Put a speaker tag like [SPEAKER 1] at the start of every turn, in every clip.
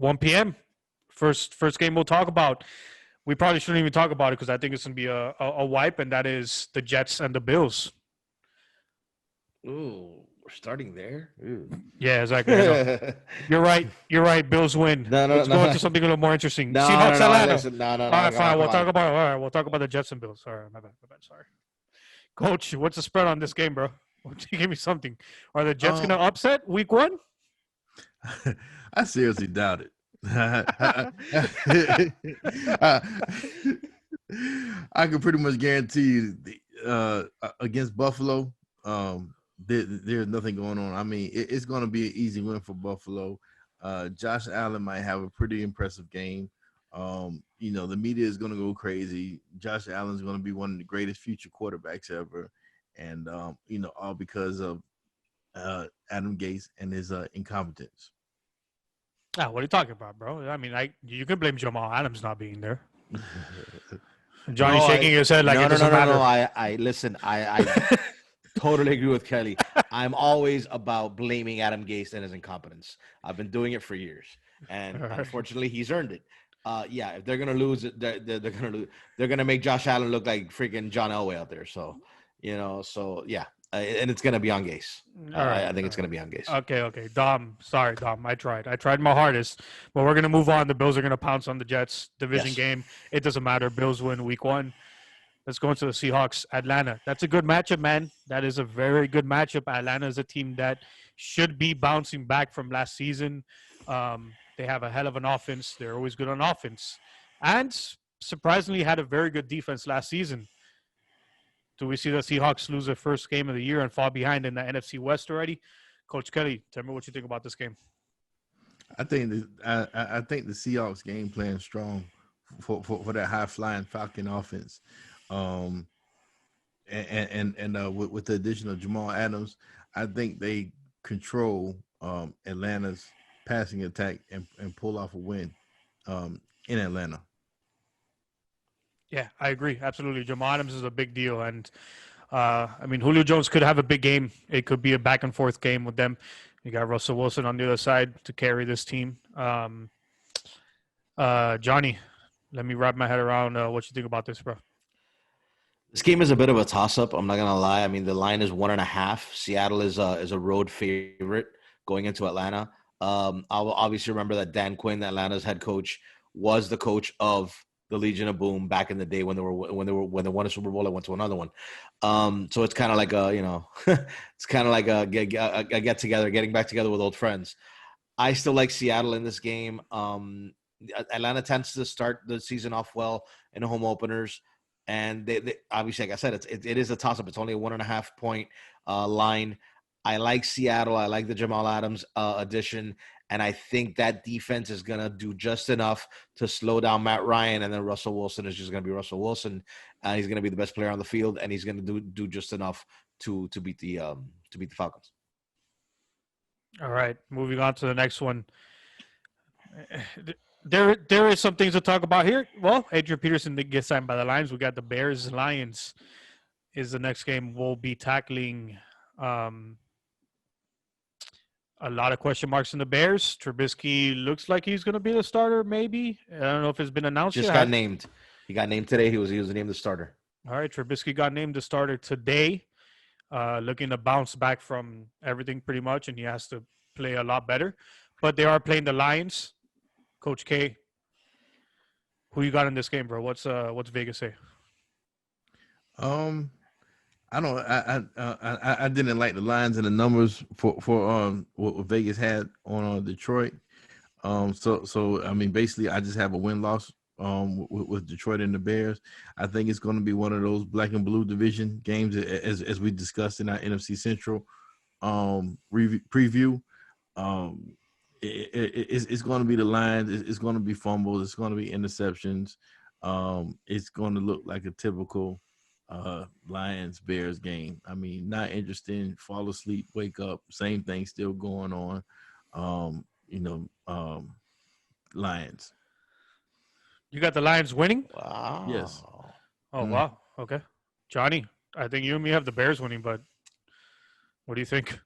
[SPEAKER 1] 1 p.m. First game we'll talk about. We probably shouldn't even talk about it because I think it's going to be a wipe, and that is the Jets and the Bills.
[SPEAKER 2] Ooh, we're starting there. Ooh.
[SPEAKER 1] Yeah, exactly. I know. You're right. Bills win.
[SPEAKER 2] No.
[SPEAKER 1] Let's go into something a little more interesting.
[SPEAKER 2] No,
[SPEAKER 1] Seahawks, Atlanta.
[SPEAKER 2] Listen, no.
[SPEAKER 1] All right, fine.
[SPEAKER 2] Come on.
[SPEAKER 1] We'll talk about the Jets and Bills. All right, my bad. Sorry, Coach. What's the spread on this game, bro? Give me something. Are the Jets gonna upset Week 1?
[SPEAKER 3] I seriously doubt it. I can pretty much guarantee you against Buffalo, there's nothing going on. I mean, it's going to be an easy win for Buffalo. Josh Allen might have a pretty impressive game. The media is going to go crazy. Josh Allen is going to be one of the greatest future quarterbacks ever. And, all because of Adam Gase and his incompetence.
[SPEAKER 1] What are you talking about, bro? I mean, you can blame Jamal Adams not being there. Johnny shaking his head like it doesn't matter.
[SPEAKER 2] No. I listen. I totally agree with Kelly. I'm always about blaming Adam Gase and his incompetence. I've been doing it for years, and unfortunately, he's earned it. If they're gonna lose, they're gonna lose. They're gonna make Josh Allen look like freaking John Elway out there. So, and it's gonna be on Gase. I think it's gonna be on Gase.
[SPEAKER 1] Okay. Dom, sorry, Dom. I tried my hardest, but we're gonna move on. The Bills are gonna pounce on the Jets. Division game. It doesn't matter. Bills win Week 1. Let's go into the Seahawks, Atlanta. That's a good matchup, man. That is a very good matchup. Atlanta is a team that should be bouncing back from last season. They have a hell of an offense. They're always good on offense, and surprisingly had a very good defense last season. Do we see the Seahawks lose their first game of the year and fall behind in the NFC West already? Coach Kelly, tell me what you think about this game.
[SPEAKER 3] I think the Seahawks game plan is strong for that high flying Falcon offense, and with the addition of Jamal Adams, I think they control Atlanta's passing attack and pull off a win in Atlanta.
[SPEAKER 1] Yeah, I agree. Absolutely. Jamal Adams is a big deal. And, Julio Jones could have a big game. It could be a back-and-forth game with them. You got Russell Wilson on the other side to carry this team. Johnny, let me wrap my head around what you think about this, bro.
[SPEAKER 2] This game is a bit of a toss-up. I'm not going to lie. I mean, the line is 1.5. Seattle is a road favorite going into Atlanta. I'll obviously remember that Dan Quinn, Atlanta's head coach, was the coach of the Legion of Boom back in the day when they won a Super Bowl and went to another one. So it's kind of like it's kind of like a get together, getting back together with old friends. I still like Seattle in this game. Atlanta tends to start the season off well in the home openers, and they obviously, like I said, it is a toss up. It's only a 1.5 point line. I like Seattle. I like the Jamal Adams addition. And I think that defense is going to do just enough to slow down Matt Ryan. And then Russell Wilson is just going to be Russell Wilson. He's going to be the best player on the field, and he's going to do just enough to beat the Falcons.
[SPEAKER 1] All right, moving on to the next one. There is some things to talk about here. Well, Adrian Peterson did get signed by the Lions. We got the Bears. Lions is the next game. We'll be tackling a lot of question marks in the Bears. Trubisky looks like he's going to be the starter, maybe. I don't know if it's been announced
[SPEAKER 2] yet. Got named. He got named today. He was named the starter.
[SPEAKER 1] All right, Trubisky got named the starter today. Looking to bounce back from everything pretty much, and he has to play a lot better. But they are playing the Lions. Coach K, who you got in this game, bro? What's Vegas say?
[SPEAKER 3] I didn't like the lines and the numbers for what Vegas had on Detroit. So I mean, basically, I just have a win-loss with Detroit and the Bears. I think it's going to be one of those black and blue division games as we discussed in our NFC Central preview. It's going to be the Lions. It's going to be fumbles. It's going to be interceptions. It's going to look like a typical Lions Bears game. I mean, not interesting. Fall asleep, wake up, same thing still going on. Lions.
[SPEAKER 1] You got the Lions winning?
[SPEAKER 2] Wow.
[SPEAKER 3] Yes.
[SPEAKER 1] Oh wow. Okay. Johnny, I think you and me have the Bears winning, but what do you think?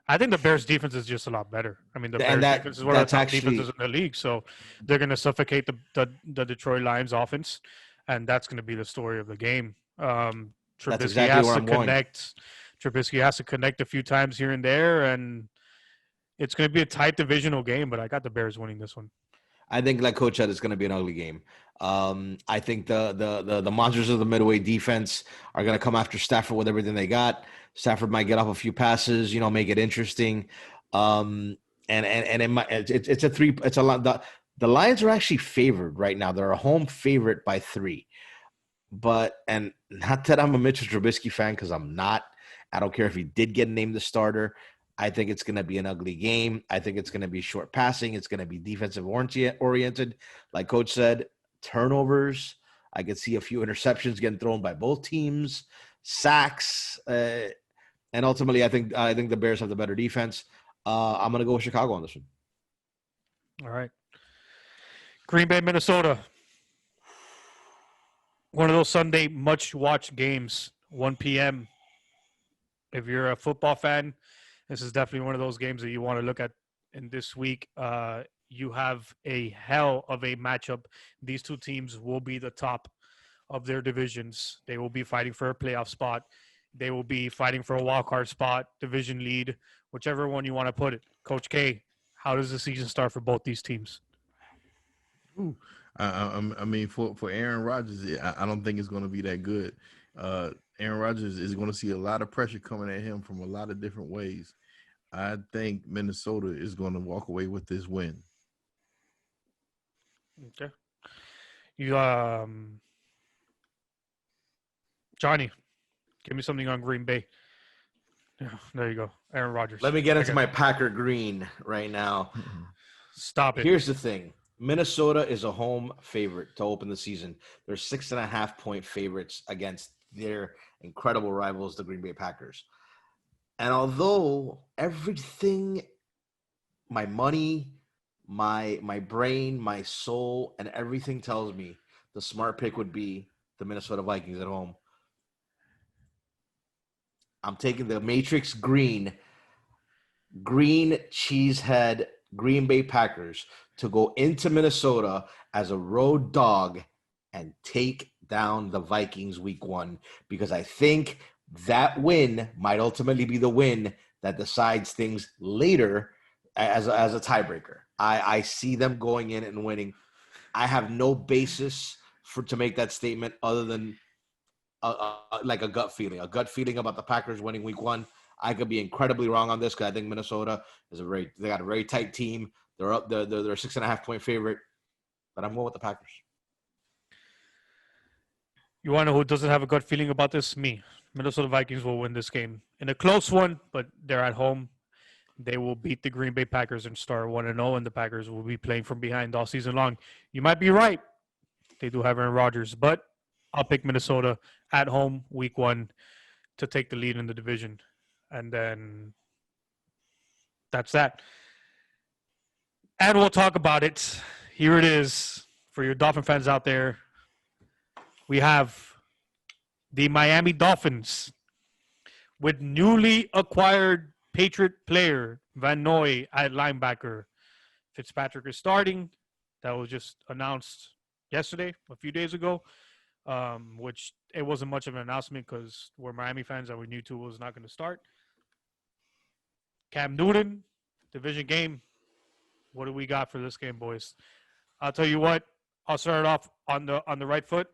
[SPEAKER 1] I think the Bears defense is just a lot better. I mean, the
[SPEAKER 2] And
[SPEAKER 1] Bears defense is one of the
[SPEAKER 2] that's
[SPEAKER 1] top defenses
[SPEAKER 2] actually
[SPEAKER 1] in the league, so they're going to suffocate the Detroit Lions offense, and that's going to be the story of the game.
[SPEAKER 2] that's
[SPEAKER 1] Trubisky
[SPEAKER 2] exactly
[SPEAKER 1] has
[SPEAKER 2] where
[SPEAKER 1] to
[SPEAKER 2] I'm going.
[SPEAKER 1] connect. Trubisky has to connect a few times here and there, and it's going to be a tight divisional game. But I got the Bears winning this one.
[SPEAKER 2] I think, like Coach said, it's going to be an ugly game. I think the monsters of the Midway defense are going to come after Stafford with everything they got. Stafford might get off a few passes, make it interesting. And it might, it's a three. It's a lot. The Lions are actually favored right now. They're a home favorite by 3. And not that I'm a Mitchell Trubisky fan, because I'm not. I don't care if he did get named the starter. I think it's going to be an ugly game. I think it's going to be short passing. It's going to be defensive oriented. Like Coach said, turnovers. I could see a few interceptions getting thrown by both teams, sacks, and ultimately, I think the Bears have the better defense. I'm going to go with Chicago on this one.
[SPEAKER 1] All right, Green Bay, Minnesota. One of those Sunday much-watched games, 1 p.m. If you're a football fan, this is definitely one of those games that you want to look at in this week. You have a hell of a matchup. These two teams will be the top of their divisions. They will be fighting for a playoff spot. They will be fighting for a wild card spot, division lead, whichever one you want to put it. Coach K, how does the season start for both these teams?
[SPEAKER 3] Ooh. I mean, for Aaron Rodgers, I don't think it's going to be that good. Aaron Rodgers is going to see a lot of pressure coming at him from a lot of different ways. I think Minnesota is going to walk away with this win.
[SPEAKER 1] Okay. You Johnny, give me something on Green Bay. Yeah, there you go. Aaron Rodgers.
[SPEAKER 2] Let me get into my Packer green right now.
[SPEAKER 1] Stop it.
[SPEAKER 2] Here's the thing. Minnesota is a home favorite to open the season. They're 6.5-point favorites against their incredible rivals, the Green Bay Packers. And although everything, my money, my brain, my soul, and everything tells me the smart pick would be the Minnesota Vikings at home, I'm taking the Matrix green cheesehead Green Bay Packers to go into Minnesota as a road dog and take down the Vikings week 1, because I think that win might ultimately be the win that decides things later as a tiebreaker. I see them going in and winning. I have no basis to make that statement other than like a gut feeling about the Packers winning week 1. I could be incredibly wrong on this, because I think Minnesota is they got a very tight team. They're up. They're a 6.5-point favorite, but I'm going with the Packers.
[SPEAKER 1] You want to know who doesn't have a gut feeling about this? Me. Minnesota Vikings will win this game in a close one, but they're at home. They will beat the Green Bay Packers and start 1-0, and the Packers will be playing from behind all season long. You might be right. They do have Aaron Rodgers, but I'll pick Minnesota at home week 1 to take the lead in the division. And then that's that. And we'll talk about it. Here it is for your Dolphin fans out there. We have the Miami Dolphins with newly acquired Patriot player Van Noy at linebacker. Fitzpatrick is starting. That was just announced yesterday, a few days ago, which it wasn't much of an announcement because we're Miami fans and we knew Tua was not going to start. Cam Newton, division game. What do we got for this game, boys? I'll tell you what. I'll start it off on the right foot.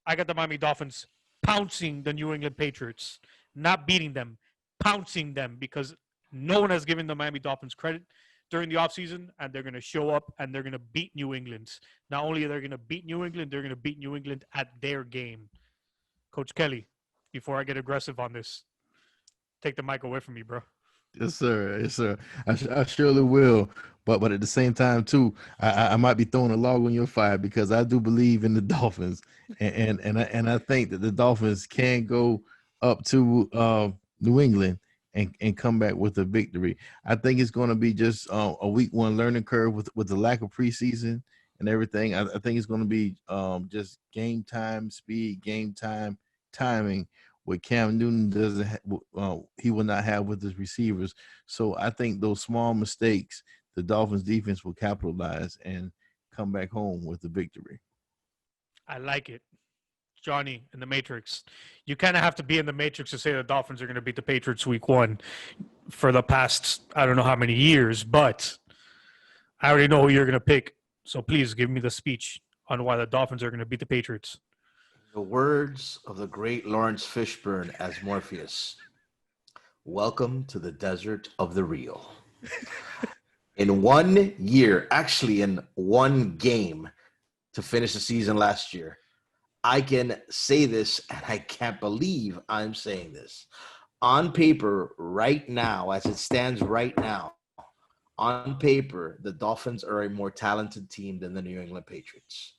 [SPEAKER 1] I got the Miami Dolphins pouncing the New England Patriots, not beating them, pouncing them, because no one has given the Miami Dolphins credit during the offseason, and they're going to show up and they're going to beat New England. Not only are they going to beat New England, they're going to beat New England at their game. Coach Kelly, before I get aggressive on this, take the mic away from me, bro.
[SPEAKER 3] Yes, sir. Yes, sir. I surely will. But at the same time, too, I might be throwing a log on your fire, because I do believe in the Dolphins, and I think that the Dolphins can go up to New England and come back with a victory. I think it's going to be just a week 1 learning curve with the lack of preseason and everything. I think it's going to be just game time speed, game time timing what Cam Newton doesn't. He will not have with his receivers. So I think those small mistakes, the Dolphins defense will capitalize and come back home with the victory.
[SPEAKER 1] I like it. Johnny in the Matrix. You kind of have to be in the Matrix to say the Dolphins are going to beat the Patriots week 1 for the past, I don't know how many years, but I already know who you're going to pick. So please give me the speech on why the Dolphins are going to beat the Patriots.
[SPEAKER 2] The words of the great Lawrence Fishburne as Morpheus. Welcome to the desert of the real. In 1 year, actually in one game to finish the season last year, I can say this, and I can't believe I'm saying this. On paper, right now, as it stands right now, on paper, the Dolphins are a more talented team than the New England Patriots.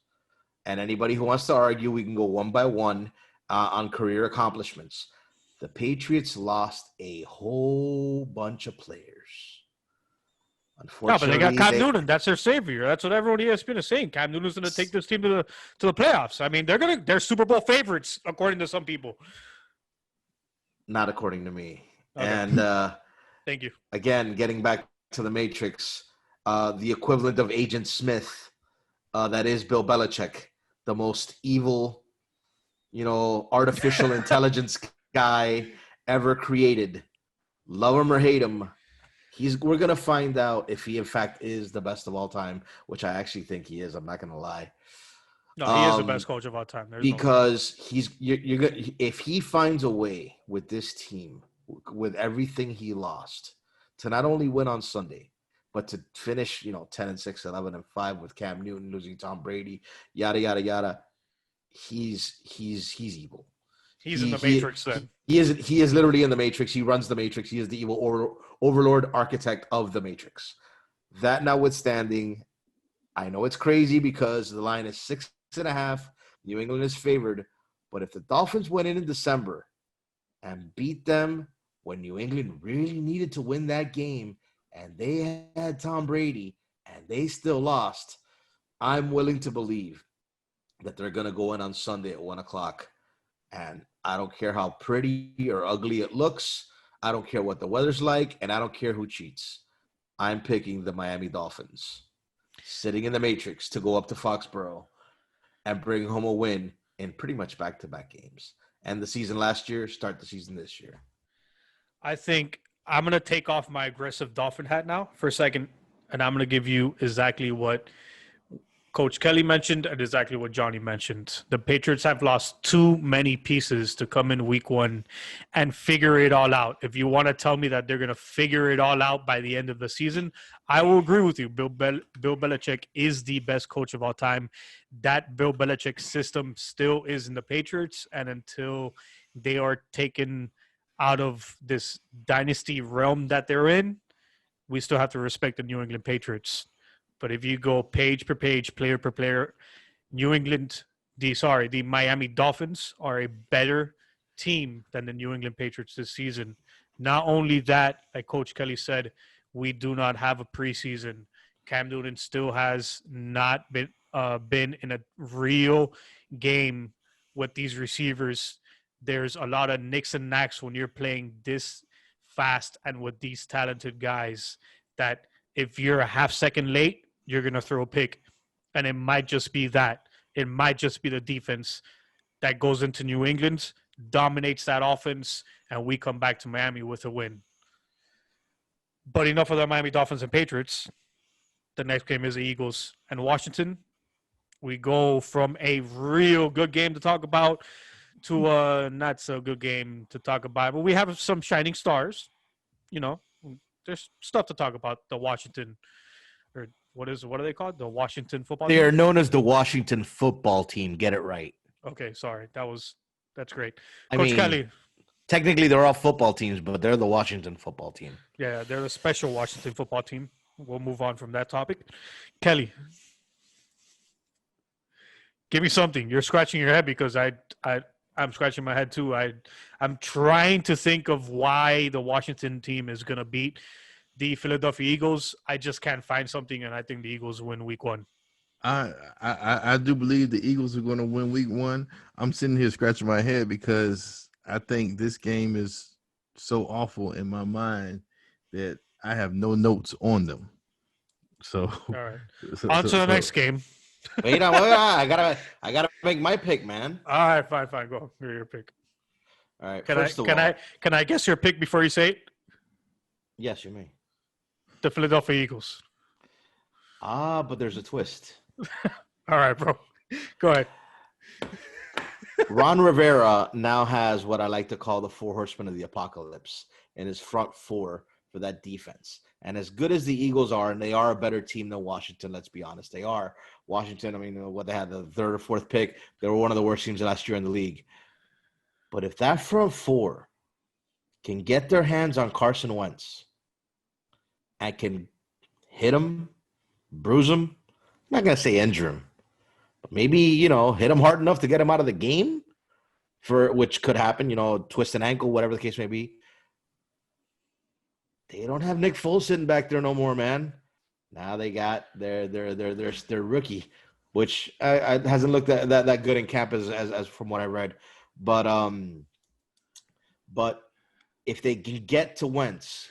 [SPEAKER 2] And anybody who wants to argue, we can go one by one on career accomplishments. The Patriots lost a whole bunch of players.
[SPEAKER 1] No, but they got Cam Newton. That's their savior. That's what everyone on ESPN is saying. Cam Newton's going to take this team to the playoffs. I mean, they're Super Bowl favorites according to some people.
[SPEAKER 2] Not according to me.
[SPEAKER 1] Okay.
[SPEAKER 2] And
[SPEAKER 1] thank you.
[SPEAKER 2] Again, getting back to the Matrix, the equivalent of Agent Smith, that is Bill Belichick, the most evil, artificial intelligence guy ever created. Love him or hate him. We're going to find out if he, in fact, is the best of all time, which I actually think he is. I'm not going to lie.
[SPEAKER 1] No, he is the best coach of all time.
[SPEAKER 2] Because if he finds a way with this team, with everything he lost, to not only win on Sunday, but to finish, 10-6, 11-5 with Cam Newton losing Tom Brady, yada yada yada, he's evil.
[SPEAKER 1] He's in the Matrix then.
[SPEAKER 2] He is literally in the Matrix. He runs the Matrix. He is the evil overlord architect of the Matrix. That notwithstanding, I know it's crazy because the line is 6.5. New England is favored. But if the Dolphins went in December and beat them when New England really needed to win that game and they had Tom Brady and they still lost, I'm willing to believe that they're going to go in on Sunday at 1 o'clock. And I don't care how pretty or ugly it looks. I don't care what the weather's like, and I don't care who cheats. I'm picking the Miami Dolphins, sitting in the Matrix, to go up to Foxborough and bring home a win in pretty much back-to-back games. And the season last year, start the season this year.
[SPEAKER 1] I think I'm going to take off my aggressive Dolphin hat now for a second, and I'm going to give you exactly what Coach Kelly mentioned and exactly what Johnny mentioned. The Patriots have lost too many pieces to come in week 1 and figure it all out. If you want to tell me that they're going to figure it all out by the end of the season, I will agree with you. Bill Belichick is the best coach of all time. That Bill Belichick system still is in the Patriots, and until they are taken out of this dynasty realm that they're in, we still have to respect the New England Patriots. But if you go page per page, player per player, the Miami Dolphins are a better team than the New England Patriots this season. Not only that, like Coach Kelly said, we do not have a preseason. Cam Newton still has not been in a real game with these receivers. There's a lot of nicks and knacks when you're playing this fast and with these talented guys that if you're a half second late, you're going to throw a pick. And it might just be that. It might just be the defense that goes into New England, dominates that offense, and we come back to Miami with a win. But enough of the Miami Dolphins and Patriots. The next game is the Eagles and Washington. We go from a real good game to talk about to a not so good game to talk about. But we have some shining stars. There's stuff to talk about. The Washington, or what are they called? The Washington football team?
[SPEAKER 2] They are known as the Washington football team. Get it right.
[SPEAKER 1] Okay, sorry. That's great.
[SPEAKER 2] Coach
[SPEAKER 1] Kelly.
[SPEAKER 2] Technically, they're all football teams, but they're the Washington football team.
[SPEAKER 1] Yeah, they're a special Washington football team. We'll move on from that topic. Kelly, give me something. You're scratching your head because I'm scratching my head too. I'm trying to think of why the Washington team is going to beat the Philadelphia Eagles. I just can't find something, and I think the Eagles win week 1.
[SPEAKER 3] I do believe the Eagles are going to win week 1. I'm sitting here scratching my head because I think this game is so awful in my mind that I have no notes on them. So,
[SPEAKER 1] All right.
[SPEAKER 3] so,
[SPEAKER 1] On
[SPEAKER 3] so,
[SPEAKER 1] to the
[SPEAKER 3] so
[SPEAKER 1] next game.
[SPEAKER 2] Wait on, I gotta make my pick, man.
[SPEAKER 1] All right, fine. Go. Your pick.
[SPEAKER 2] All right.
[SPEAKER 1] Can I
[SPEAKER 2] First of
[SPEAKER 1] can
[SPEAKER 2] all,
[SPEAKER 1] I can I guess your pick before you say it?
[SPEAKER 2] yes, you may.
[SPEAKER 1] The Philadelphia Eagles.
[SPEAKER 2] But there's a twist.
[SPEAKER 1] All right, bro. Go ahead.
[SPEAKER 2] Ron Rivera now has what I like to call the four horsemen of the apocalypse in his front four for that defense. And as good as the Eagles are, and they are a better team than Washington, let's be honest, they are. Washington, I mean, what they had, the third or fourth pick, they were one of the worst teams last year in the league. But if that front four can get their hands on Carson Wentz and can hit him, bruise him, I'm not going to say injure him, but maybe, hit him hard enough to get him out of the game, for which could happen, twist an ankle, whatever the case may be. They don't have Nick Foles sitting back there no more, man. Now they got their rookie, which hasn't looked that good in camp as from what I read. But if they can get to Wentz,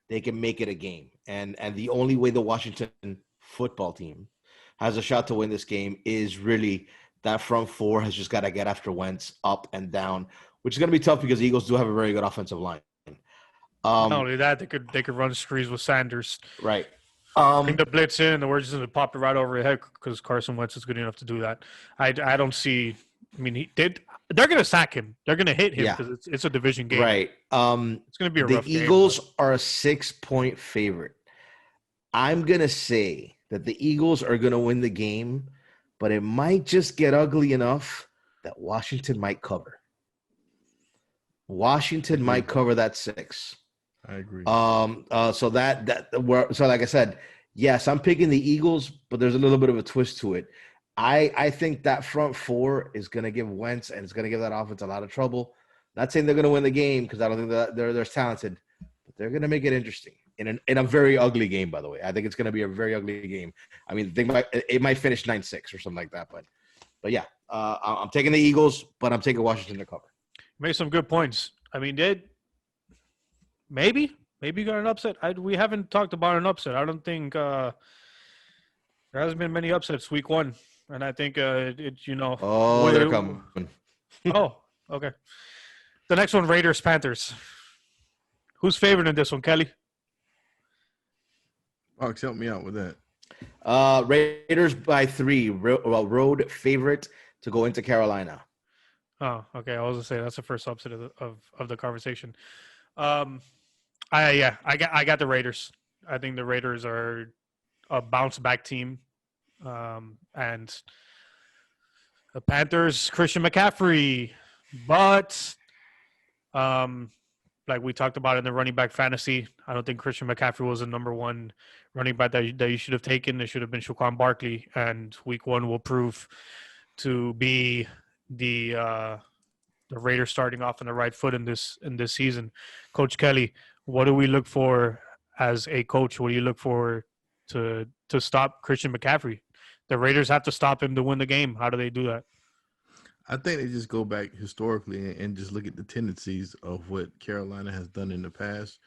[SPEAKER 2] they can make it a game. And the only way the Washington football team has a shot to win this game is really that front four has just got to get after Wentz up and down, which is going to be tough because the Eagles do have a very good offensive line.
[SPEAKER 1] Not only that, they could run screens with Sanders.
[SPEAKER 2] Right.
[SPEAKER 1] Bring the blitz in, and we're just going to pop it right over your head because Carson Wentz is good enough to do that. I don't see. I mean, he did. They're going to sack him. They're going to hit him because it's a division game.
[SPEAKER 2] Right.
[SPEAKER 1] It's going to be a rough game.
[SPEAKER 2] The Eagles are a 6-point favorite. I'm going to say that the Eagles are going to win the game, but it might just get ugly enough that Washington might cover. Washington might cover that 6.
[SPEAKER 3] I agree.
[SPEAKER 2] So like I said, yes, I'm picking the Eagles, but there's a little bit of a twist to it. I think that front four is going to give Wentz and it's going to give that offense a lot of trouble. Not saying they're going to win the game because I don't think that they're talented, but they're going to make it interesting in a very ugly game. By the way, I think it's going to be a very ugly game. I mean, it might finish 9-6 or something like that, but yeah, I'm taking the Eagles, but I'm taking Washington to cover.
[SPEAKER 1] Made some good points. I mean, maybe got an upset. We haven't talked about an upset. I don't think there hasn't been many upsets week 1, and I think
[SPEAKER 2] Oh, they're coming.
[SPEAKER 1] Oh, okay. The next one, Raiders Panthers. Who's favored in this one, Kelly?
[SPEAKER 3] Fox, help me out with that.
[SPEAKER 2] Raiders by 3. Road favorite to go into Carolina.
[SPEAKER 1] Oh, okay. I was gonna say that's the first upset of the conversation. I got the Raiders. I think the Raiders are a bounce back team, and the Panthers, Christian McCaffrey, but like we talked about in the running back fantasy, I don't think Christian McCaffrey was the number 1 running back that you should have taken. It should have been Saquon Barkley, and week 1 will prove to be the Raiders starting off on the right foot in this season. Coach Kelly, what do we look for as a coach? What do you look for to stop Christian McCaffrey? The Raiders have to stop him to win the game. How do they do that?
[SPEAKER 3] I think they just go back historically and just look at the tendencies of what Carolina has done in the past,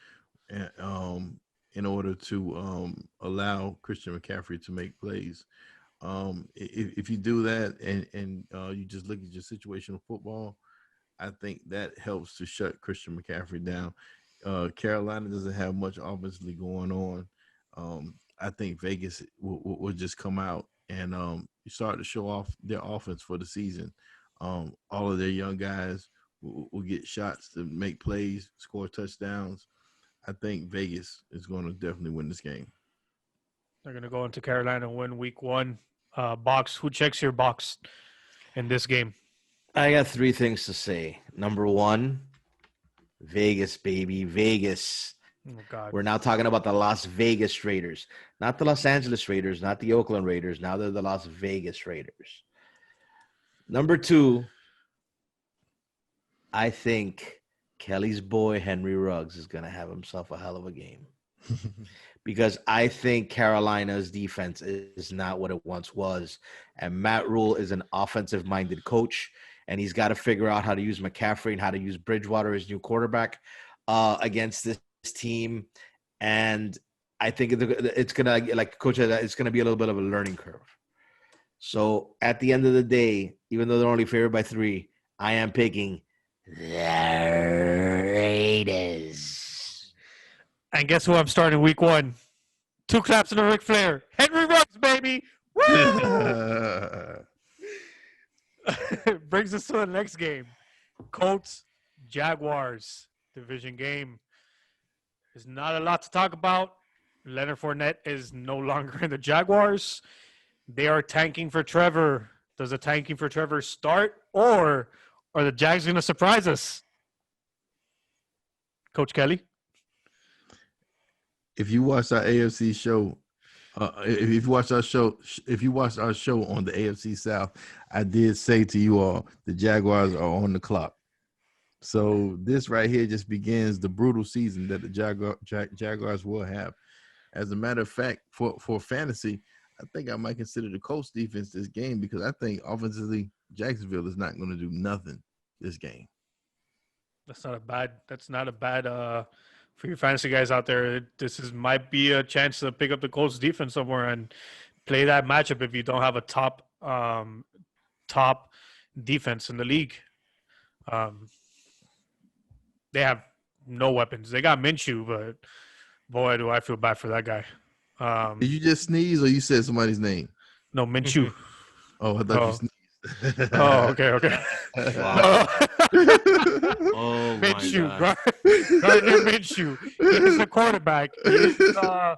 [SPEAKER 3] and in order to allow Christian McCaffrey to make plays. If you do that and you just look at your situational football, I think that helps to shut Christian McCaffrey down. Carolina doesn't have much offensively going on. I think Vegas will just come out and start to show off their offense for the season. All of their young guys will get shots to make plays, score touchdowns. I think Vegas is going to definitely win this game.
[SPEAKER 1] They're going to go into Carolina and win week 1. Box, who checks your box in this game?
[SPEAKER 2] I got 3 things to say. Number 1, Vegas, baby. Vegas.
[SPEAKER 1] Oh, God.
[SPEAKER 2] We're now talking about the Las Vegas Raiders, not the Los Angeles Raiders, not the Oakland Raiders. Now they're the Las Vegas Raiders. Number 2, I think Kelly's boy, Henry Ruggs, is going to have himself a hell of a game. Because I think Carolina's defense is not what it once was. And Matt Rule is an offensive-minded coach. and he's got to figure out how to use McCaffrey and how to use Bridgewater, his new quarterback, against this team. And I think it's gonna, like Coach said, it's gonna be a little bit of a learning curve. So at the end of the day, even though they're only favored by 3, I am picking the Raiders.
[SPEAKER 1] And guess who I'm starting week 1? 2 claps and a Ric Flair. Henry Ruggs, baby. Woo! Brings us to the next game. Colts, Jaguars, division game. There's not a lot to talk about. Leonard Fournette is no longer in the Jaguars. They are tanking for Trevor. Does the tanking for Trevor start, or are the Jags going to surprise us? Coach Kelly?
[SPEAKER 3] If you watch our AFC show, if you watch our show on the AFC South, I did say to you all the Jaguars are on the clock. So this right here just begins the brutal season that the Jaguars will have. As a matter of fact, for fantasy, I think I might consider the Colts defense this game because I think offensively Jacksonville is not going to do nothing this game.
[SPEAKER 1] That's not a bad for your fantasy guys out there. Might be a chance to pick up the Colts defense somewhere and play that matchup if you don't have a top defense in the league. They have no weapons. They got Minshew, but boy, do I feel bad for that guy.
[SPEAKER 3] Did you just sneeze or you said somebody's name?
[SPEAKER 1] No, Minshew.
[SPEAKER 3] Oh, I thought you sneezed.
[SPEAKER 1] Oh, okay.
[SPEAKER 2] Wow. Oh, my
[SPEAKER 1] Minshew,
[SPEAKER 2] God.
[SPEAKER 1] Gardner Minshew. He's the quarterback.
[SPEAKER 2] God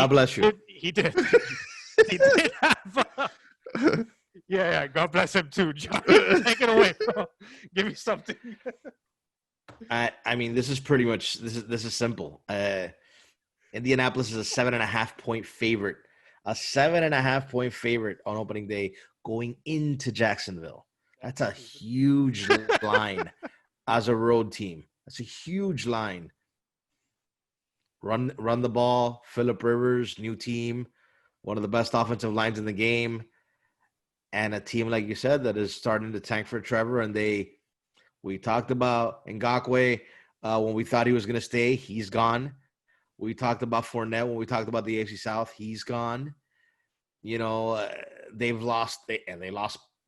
[SPEAKER 2] bless you.
[SPEAKER 1] He did. He did have. Yeah. God bless him too. John, take it away, bro. Give me something.
[SPEAKER 2] I mean, this is pretty much this is simple. Indianapolis is a 7.5 point favorite. A 7.5 point favorite on opening day going into Jacksonville. That's a huge line as a road team. That's a huge line. Run the ball. Phillip Rivers, new team, one of the best offensive lines in the game, and a team like you said that is starting to tank for Trevor. And we talked about Ngakoue when we thought he was going to stay. He's gone. We talked about Fournette when we talked about the AFC South. He's gone. You know, they lost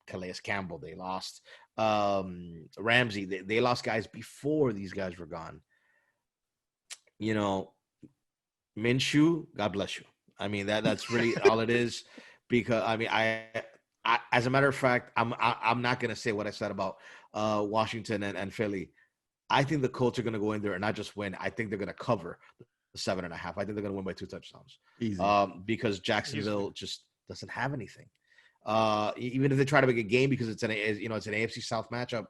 [SPEAKER 2] Calais Campbell. They lost Ramsey. They lost guys before these guys were gone. You know, Minshew, God bless you. I mean, that's really all it is. Because I mean, I as a matter of fact, I'm not going to say what I said about Washington and Philly. I think the Colts are going to go in there and not just win. I think they're going to cover the 7.5. I think they're going to win by 2 touchdowns.
[SPEAKER 3] Easy.
[SPEAKER 2] Because Jacksonville just doesn't have anything. Even if they try to make a game because it's an AFC South matchup,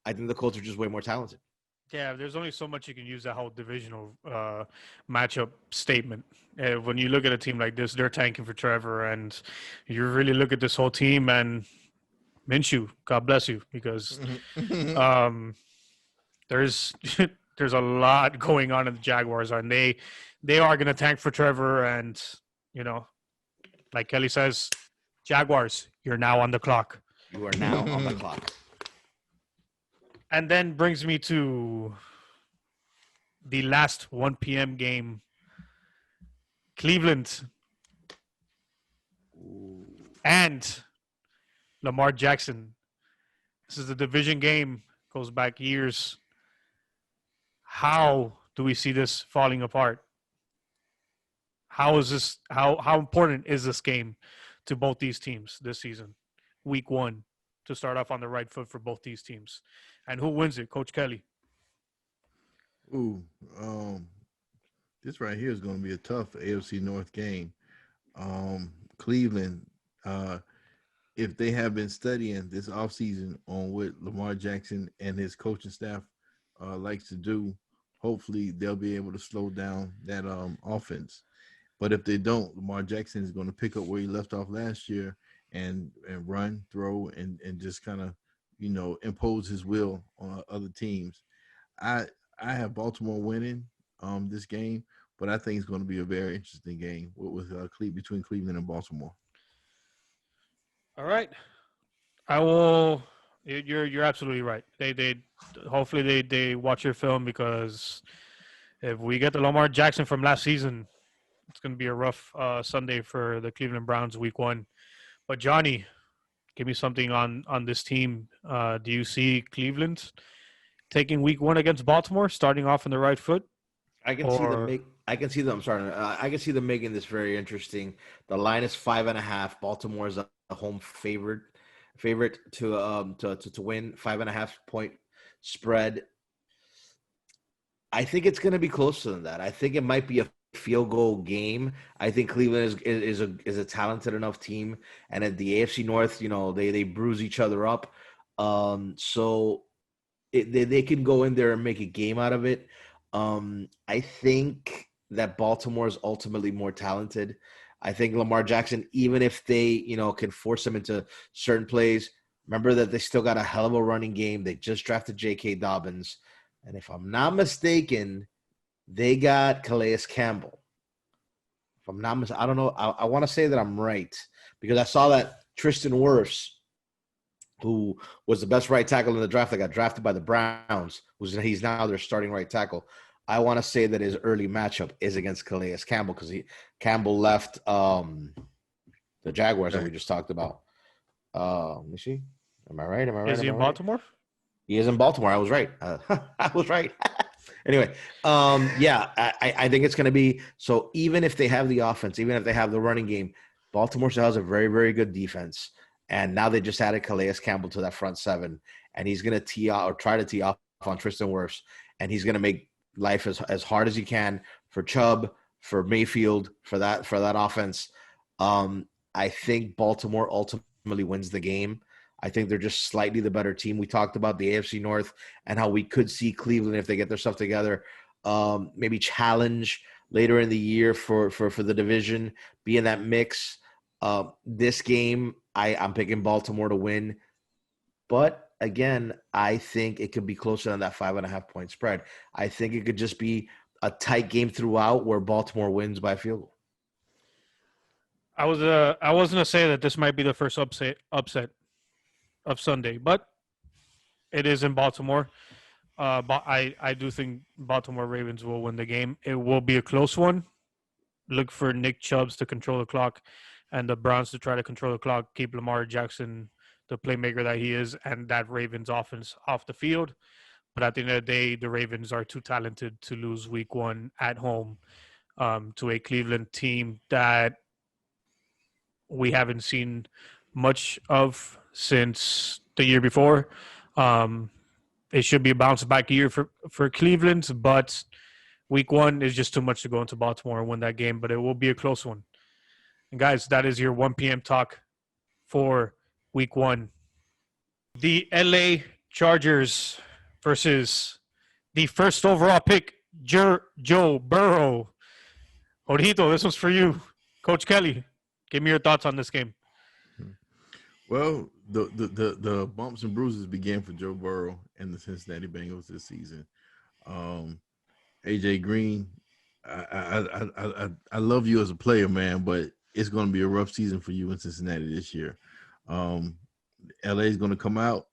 [SPEAKER 2] I think the Colts are just way more talented.
[SPEAKER 1] Yeah, there's only so much you can use that whole divisional matchup statement. When you look at a team like this, they're tanking for Trevor, and you really look at this whole team and Minshew, God bless you, because there's a lot going on in the Jaguars, and they are going to tank for Trevor. And you know, like Kelly says, Jaguars, you're now on the clock.
[SPEAKER 2] You are now on the clock.
[SPEAKER 1] And then brings me to the last 1 p.m. game. Cleveland and Lamar Jackson. This is a division game. Goes back years. How do we see this falling apart? How important is this game to both these teams this season? Week 1 to start off on the right foot for both these teams. And who wins it, Coach Kelly?
[SPEAKER 3] Ooh, this right here is going to be a tough AFC North game. Cleveland, if they have been studying this offseason on what Lamar Jackson and his coaching staff likes to do, hopefully they'll be able to slow down that offense. But if they don't, Lamar Jackson is going to pick up where he left off last year and run, throw, and just kind of, impose his will on other teams. I have Baltimore winning this game, but I think it's going to be a very interesting game between Cleveland and Baltimore.
[SPEAKER 1] All right. I will, You're absolutely right. They hopefully they watch your film, because if we get the Lamar Jackson from last season, it's going to be a rough Sunday for the Cleveland Browns week 1. But Johnny, give me something on this team. Do you see Cleveland taking week 1 against Baltimore, starting off on the right foot?
[SPEAKER 2] I can see them make. I can see them. I'm sorry. I can see them making this very interesting. The line is 5.5. Baltimore is a home favorite to win, 5.5 point spread. I think it's going to be closer than that. I think it might be a field goal game. I think Cleveland is a talented enough team, and at the AFC North, they bruise each other up. So they can go in there and make a game out of it. I think that Baltimore is ultimately more talented. I think Lamar Jackson, even if they, can force him into certain plays, remember that they still got a hell of a running game. They just drafted J.K. Dobbins. And if I'm not mistaken, they got Calais Campbell. If I'm not mistaken, I don't know. I want to say that I'm right, because I saw that Tristan Wirfs, who was the best right tackle in the draft that got drafted by the Browns, he's now their starting right tackle. I want to say that his early matchup is against Calais Campbell, because Campbell left the Jaguars that we just talked about. Let me see. Am I right?
[SPEAKER 1] Is he in Baltimore?
[SPEAKER 2] He is in Baltimore. I was right. I was right. Anyway, I think it's going to be – so even if they have the offense, even if they have the running game, Baltimore still has a very, very good defense. And now they just added Calais Campbell to that front seven, and he's going to try to tee off on Tristan Wirfs, and he's going to make life as hard as he can for Chubb, for Mayfield, for that offense. I think Baltimore ultimately wins the game. I think they're just slightly the better team. We talked about the AFC North and how we could see Cleveland, if they get their stuff together, maybe challenge later in the year for the division, be in that mix. This game, I'm picking Baltimore to win. But again, I think it could be closer than that 5.5 point spread. I think it could just be a tight game throughout where Baltimore wins by a field goal.
[SPEAKER 1] I was gonna say that this might be the first upset of Sunday, but it is in Baltimore. But I do think Baltimore Ravens will win the game. It will be a close one. Look for Nick Chubb to control the clock, and the Browns to try to control the clock, keep Lamar Jackson the playmaker that he is, and that Ravens offense off the field. But at the end of the day, the Ravens are too talented to lose week 1 at home to a Cleveland team that we haven't seen much of since the year before. It should be a bounce back year for Cleveland, but week 1 is just too much to go into Baltimore and win that game, but it will be a close one. And guys, that is your 1 p.m. talk for week 1. The LA Chargers versus the first overall pick, Joe Burrow. Jorgito, this one's for you. Coach Kelly, give me your thoughts on this game.
[SPEAKER 3] Well, the bumps and bruises began for Joe Burrow and the Cincinnati Bengals this season. AJ Green, I love you as a player, man, but it's going to be a rough season for you in Cincinnati this year. LA is going to come out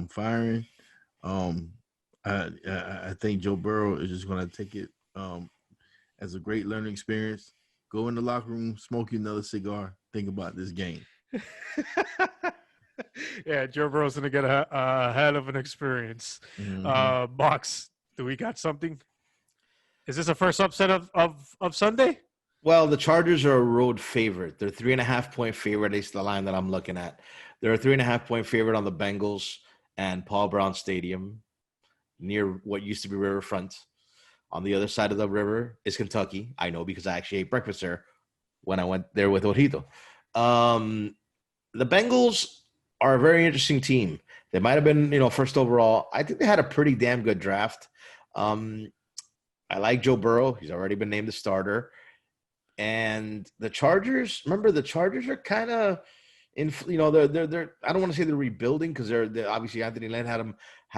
[SPEAKER 3] firing. I think Joe Burrow is just going to take it as a great learning experience. Go in the locker room, smoke you another cigar, think about this game.
[SPEAKER 1] Yeah, Joe Burrow's going to get a hell of an experience.
[SPEAKER 3] Mm-hmm.
[SPEAKER 1] Box, do we got something? Is this a first upset of Sunday?
[SPEAKER 2] Well, the Chargers are a road favorite. They're 3.5 point favorite. It's the line that I'm looking at. They're a 3.5 point favorite on the Bengals and Paul Brown Stadium near what used to be Riverfront. On the other side of the river is Kentucky. I know because I actually ate breakfast there when I went there with Jorgito. The Bengals are a very interesting team. They might have been, first overall. I think they had a pretty damn good draft. I like Joe Burrow. He's already been named the starter. And the Chargers, remember, the Chargers are kind of in, they're I don't want to say they're rebuilding because they're obviously Anthony Lynn had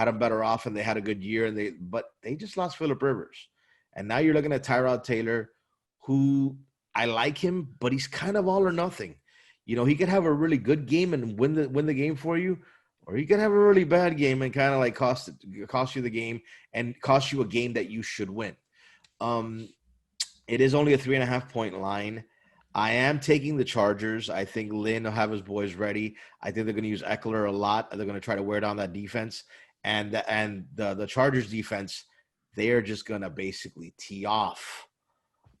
[SPEAKER 2] them better off and they had a good year but they just lost Phillip Rivers. And now you're looking at Tyrod Taylor, who I like him, but he's kind of all or nothing. He could have a really good game and win the game for you, or he can have a really bad game and kind of like cost you the game and cost you a game that you should win. It is only a 3.5-point line. I am taking the Chargers. I think Lynn will have his boys ready. I think they're going to use Eckler a lot. They're going to try to wear down that defense. And the Chargers defense, they are just going to basically tee off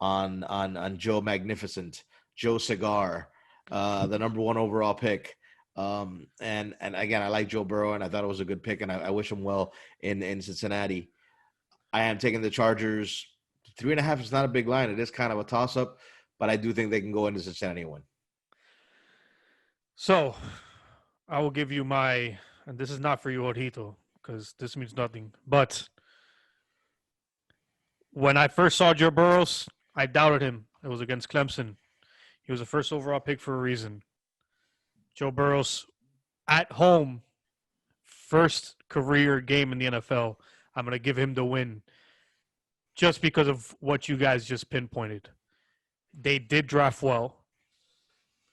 [SPEAKER 2] on Joe Magnificent, Joe Cigar, the number 1 overall pick. And again, I like Joe Burrow, and I thought it was a good pick, and I wish him well in Cincinnati. I am taking the Chargers. 3.5 is not a big line. It is kind of a toss-up, but I do think they can go into Cincinnati and win.
[SPEAKER 1] So, I will give you my, and this is not for you, Ojito, because this means nothing. But when I first saw Joe Burrows, I doubted him. It was against Clemson. He was the first overall pick for a reason. Joe Burrows at home, first career game in the NFL. I'm going to give him the win just because of what you guys just pinpointed. They did draft well.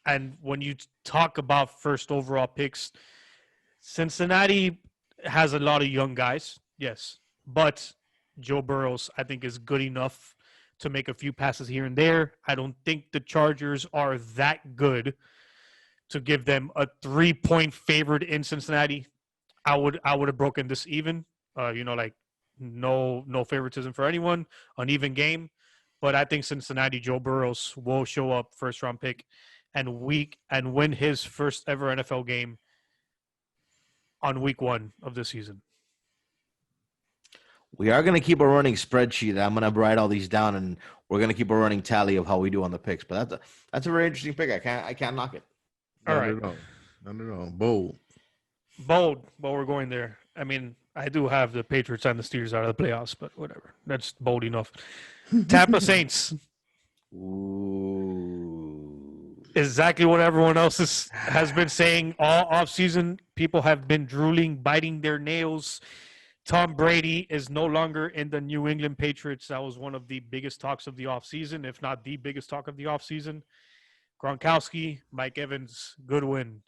[SPEAKER 1] And when you talk about first overall picks, Cincinnati has a lot of young guys, yes. But Joe Burrows, I think, is good enough to make a few passes here and there. I don't think the Chargers are that good to give them a 3-point favorite in Cincinnati. I would have broken this even. Like no favoritism for anyone, an even game. But I think Cincinnati, Joe Burrows will show up first round pick and win his first ever NFL game on week 1 of the season.
[SPEAKER 2] We are going to keep a running spreadsheet. I'm going to write all these down, and we're going to keep a running tally of how we do on the picks. But that's a very interesting pick. I can't knock it.
[SPEAKER 1] All right.
[SPEAKER 3] No. Bold.
[SPEAKER 1] But we're going there. I mean, I do have the Patriots and the Steelers out of the playoffs, but whatever. That's bold enough. Tampa Saints.
[SPEAKER 2] Ooh.
[SPEAKER 1] Exactly what everyone else has been saying all offseason. People have been drooling, biting their nails. Tom Brady is no longer in the New England Patriots. That was one of the biggest talks of the offseason, if not the biggest talk of the offseason. Gronkowski, Mike Evans, good win.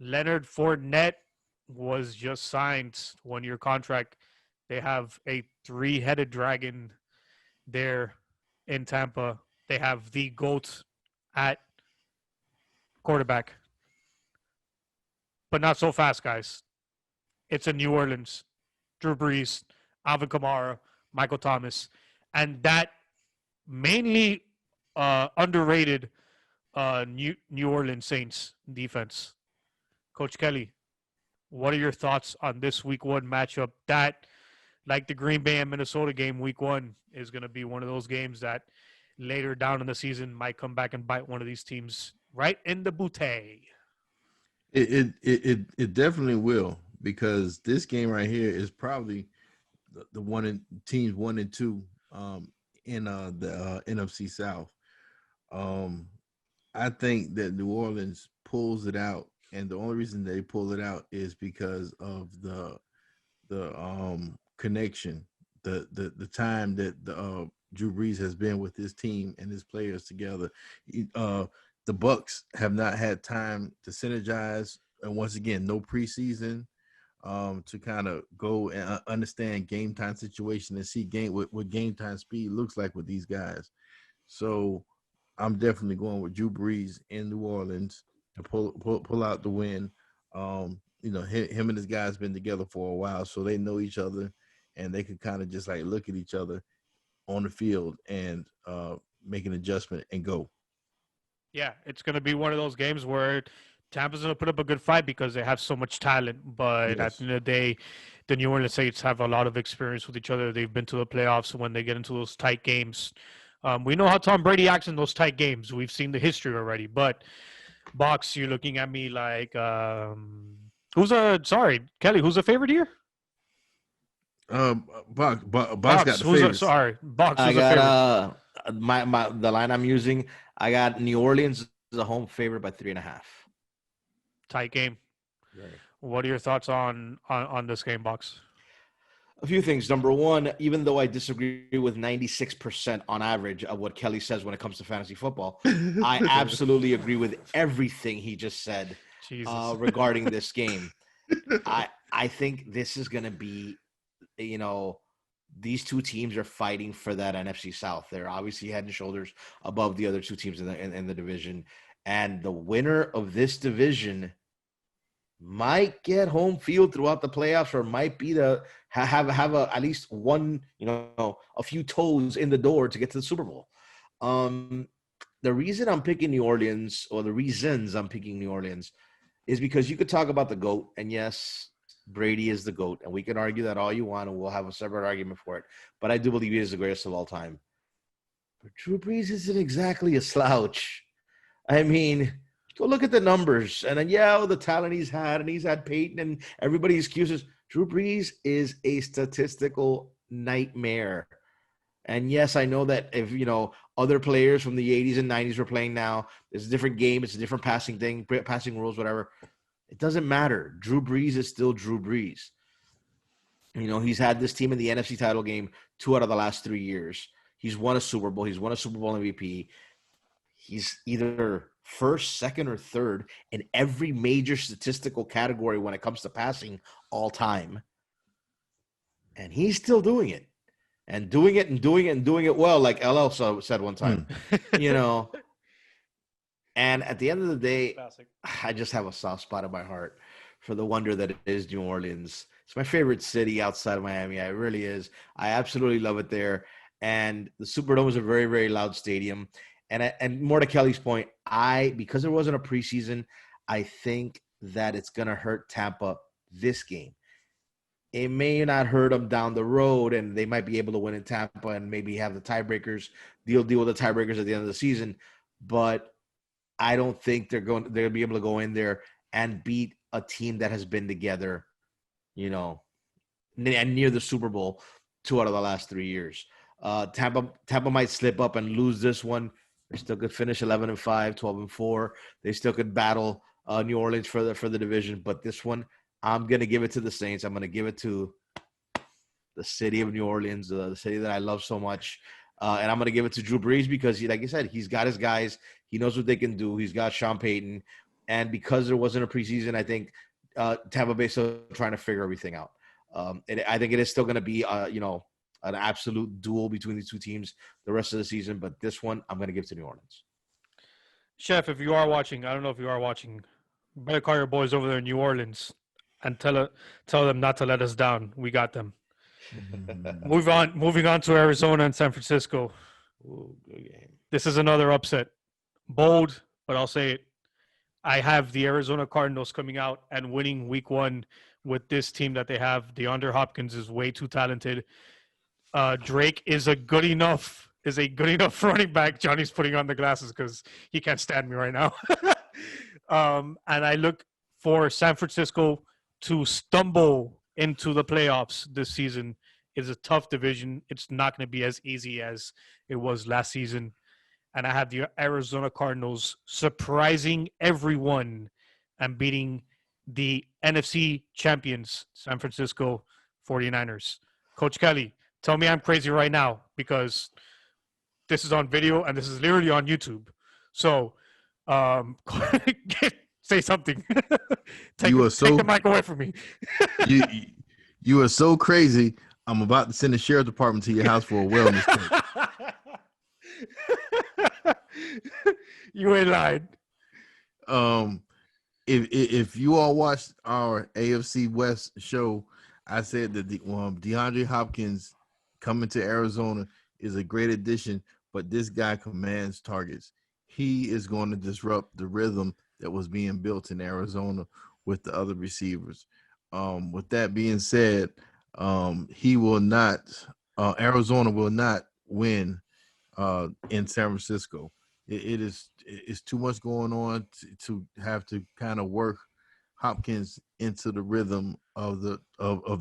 [SPEAKER 1] Leonard Fournette was just signed 1-year contract. They have a 3-headed dragon there in Tampa. They have the GOAT at quarterback. But not so fast, guys. It's in New Orleans. Drew Brees, Alvin Kamara, Michael Thomas, and that mainly underrated New Orleans Saints defense. Coach Kelly, what are your thoughts on this week 1 matchup that, like the Green Bay and Minnesota game week 1, is going to be one of those games that later down in the season might come back and bite one of these teams right in the booty?
[SPEAKER 3] It definitely will, because this game right here is probably the one in teams 1 and 2 in the NFC South. I think that New Orleans pulls it out, and the only reason they pull it out is because of the connection, the time that Drew Brees has been with his team and his players together. The Bucks have not had time to synergize, and once again, no preseason to kind of go and understand game time situation and see what game time speed looks like with these guys. So I'm definitely going with Drew Brees in New Orleans and pull out the win. Him and his guys been together for a while, so they know each other, and they could kind of just like look at each other on the field and make an adjustment and go.
[SPEAKER 1] Yeah, it's going to be one of those games where Tampa's going to put up a good fight because they have so much talent. But at the end of the day, the New Orleans Saints have a lot of experience with each other. They've been to the playoffs when they get into those tight games. We know how Tom Brady acts in those tight games. We've seen the history already. But, Box, you're looking at me like, Kelly, who's a favorite here?
[SPEAKER 3] Box got the favorites.
[SPEAKER 1] Box.
[SPEAKER 2] I got the line I'm using. I got New Orleans as a home favorite by 3.5.
[SPEAKER 1] Tight game.
[SPEAKER 2] Right.
[SPEAKER 1] What are your thoughts on this game, Box?
[SPEAKER 2] A few things. Number one, even though I disagree with 96% on average of what Kelly says when it comes to fantasy football, I absolutely agree with everything he just said regarding this game. I think this is going to be, you know, these two teams are fighting for that NFC South. They're obviously head and shoulders above the other two teams in the division, and the winner of this division might get home field throughout the playoffs, or might be the have at least one, a few toes in the door to get to the Super Bowl. The reason I'm picking New Orleans, or the reasons I'm picking New Orleans, is because you could talk about the GOAT, and yes, Brady is the GOAT, and we can argue that all you want, and we'll have a separate argument for it. But I do believe he is the greatest of all time. But Drew Brees isn't exactly a slouch. I mean, go look at the numbers. And then, the talent he's had, and he's had Peyton and everybody's excuses. Drew Brees is a statistical nightmare. And yes, I know that if, other players from the 80s and 90s were playing now, it's a different game. It's a different passing thing, passing rules, whatever. It doesn't matter. Drew Brees is still Drew Brees. He's had this team in the NFC title game 2 out of the last 3 years. He's won a Super Bowl. He's won a Super Bowl MVP. He's either first, second, or third in every major statistical category when it comes to passing all time. And he's still doing it. And doing it and doing it and doing it well, like LL said one time. And at the end of the day, I just have a soft spot in my heart for the wonder that it is New Orleans. It's my favorite city outside of Miami. It really is. I absolutely love it there. And the Superdome is a very, very loud stadium. And more to Kelly's point, because there wasn't a preseason, I think that it's going to hurt Tampa this game. It may not hurt them down the road, and they might be able to win in Tampa and maybe have the tiebreakers, deal with the tiebreakers at the end of the season. But I don't think they're going to be able to go in there and beat a team that has been together, and near the Super Bowl 2 out of the last 3 years. Tampa might slip up and lose this one. They still could finish 11-5, 12-4. They still could battle New Orleans for the division. But this one, I'm going to give it to the Saints. I'm going to give it to the city of New Orleans, the city that I love so much. And I'm going to give it to Drew Brees because, like I said, he's got his guys. He knows what they can do. He's got Sean Payton. And because there wasn't a preseason, I think Tampa Bay is still trying to figure everything out. I think it is still going to be, an absolute duel between these two teams the rest of the season. But this one, I'm going to give to New Orleans.
[SPEAKER 1] Chef, if you are watching, I don't know if you are watching, better call your boys over there in New Orleans and tell them not to let us down. We got them. Moving on to Arizona and San Francisco.
[SPEAKER 2] Ooh, good game.
[SPEAKER 1] This is another upset. Bold, but I'll say it. I have the Arizona Cardinals coming out and winning week 1 with this team that they have. DeAndre Hopkins is way too talented. Drake is a good enough running back. Johnny's putting on the glasses because he can't stand me right now. And I look for San Francisco to stumble into the playoffs this season. It's a tough division. It's not going to be as easy as it was last season. And I have the Arizona Cardinals surprising everyone and beating the NFC champions, San Francisco 49ers. Coach Kelly, tell me I'm crazy right now because this is on video and this is literally on YouTube. So say something. Take the mic away from me.
[SPEAKER 3] You are so crazy. I'm about to send the sheriff department to your house for a wellness check.
[SPEAKER 1] You ain't lying.
[SPEAKER 3] If you all watched our AFC West show, I said that DeAndre Hopkins coming to Arizona is a great addition, but this guy commands targets. He is going to disrupt the rhythm that was being built in Arizona with the other receivers. With that being said, Arizona will not win in San Francisco. It's too much going on to have to kind of work Hopkins into the rhythm of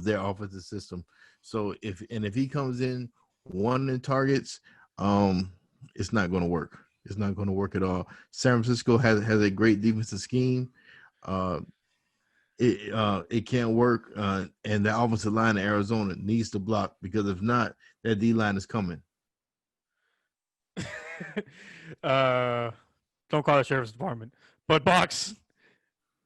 [SPEAKER 3] their offensive system. So if he comes in 1 in targets, it's not going to work. It's not going to work at all. San Francisco has a great defensive scheme. It can't work, and the offensive line of Arizona needs to block because if not, that D line is coming.
[SPEAKER 1] Don't call the sheriff's department. But Box,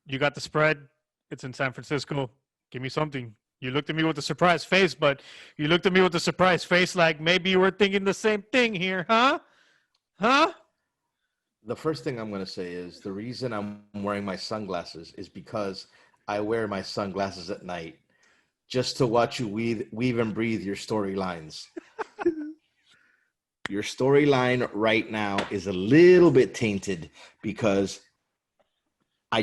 [SPEAKER 1] you got the spread. It's in San Francisco. Give me something. You looked at me with a surprised face, but you looked at me with a surprised face like maybe you were thinking the same thing here, huh? Huh?
[SPEAKER 2] The first thing I'm going to say is the reason I'm wearing my sunglasses is because I wear my sunglasses at night just to watch you weave and breathe your storylines. Your storyline right now is a little bit tainted because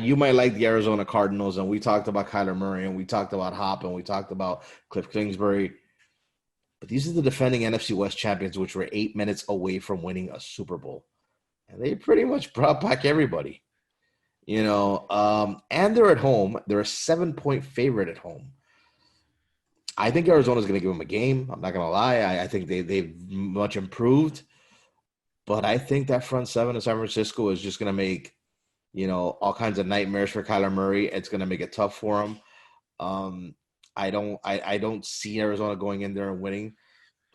[SPEAKER 2] you might like the Arizona Cardinals, and we talked about Kyler Murray, and we talked about Hop, and we talked about Cliff Kingsbury. But these are the defending NFC West champions, which were 8 minutes away from winning a Super Bowl. And they pretty much brought back everybody, and they're at home. They're a 7-point favorite at home. I think Arizona's going to give them a game. I'm not going to lie. I think they've much improved. But I think that front seven in San Francisco is just going to make, all kinds of nightmares for Kyler Murray. It's going to make it tough for him. I don't see Arizona going in there and winning.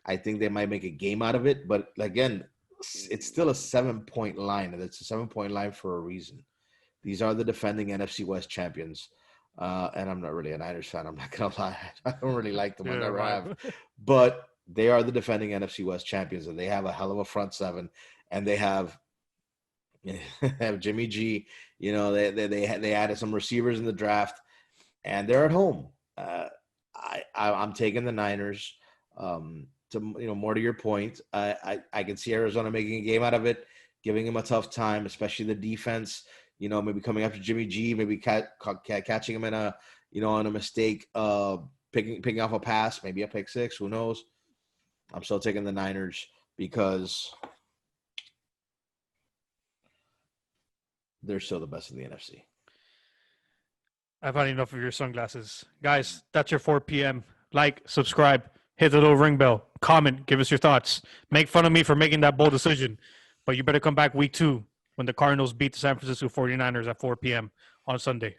[SPEAKER 2] I think they might make a game out of it. But again, it's still a 7-point line, and it's a 7-point line for a reason. These are the defending NFC West champions. And I'm not really a Niners fan. I'm not going to lie. I don't really like them. I never have. But they are the defending NFC West champions, and they have a hell of a front seven. And they have Jimmy G. They added some receivers in the draft, and they're at home. I'm taking the Niners. More to your point, I can see Arizona making a game out of it, giving him a tough time, especially the defense. Maybe coming after Jimmy G, maybe catching him in on a mistake, picking off a pass, maybe a pick six. Who knows? I'm still taking the Niners because they're still the best in the NFC.
[SPEAKER 1] I've had enough of your sunglasses. Guys, that's your 4 p.m. Like, subscribe, hit the little ring bell, comment, give us your thoughts. Make fun of me for making that bold decision. But you better come back week 2 when the Cardinals beat the San Francisco 49ers at 4 p.m. on Sunday.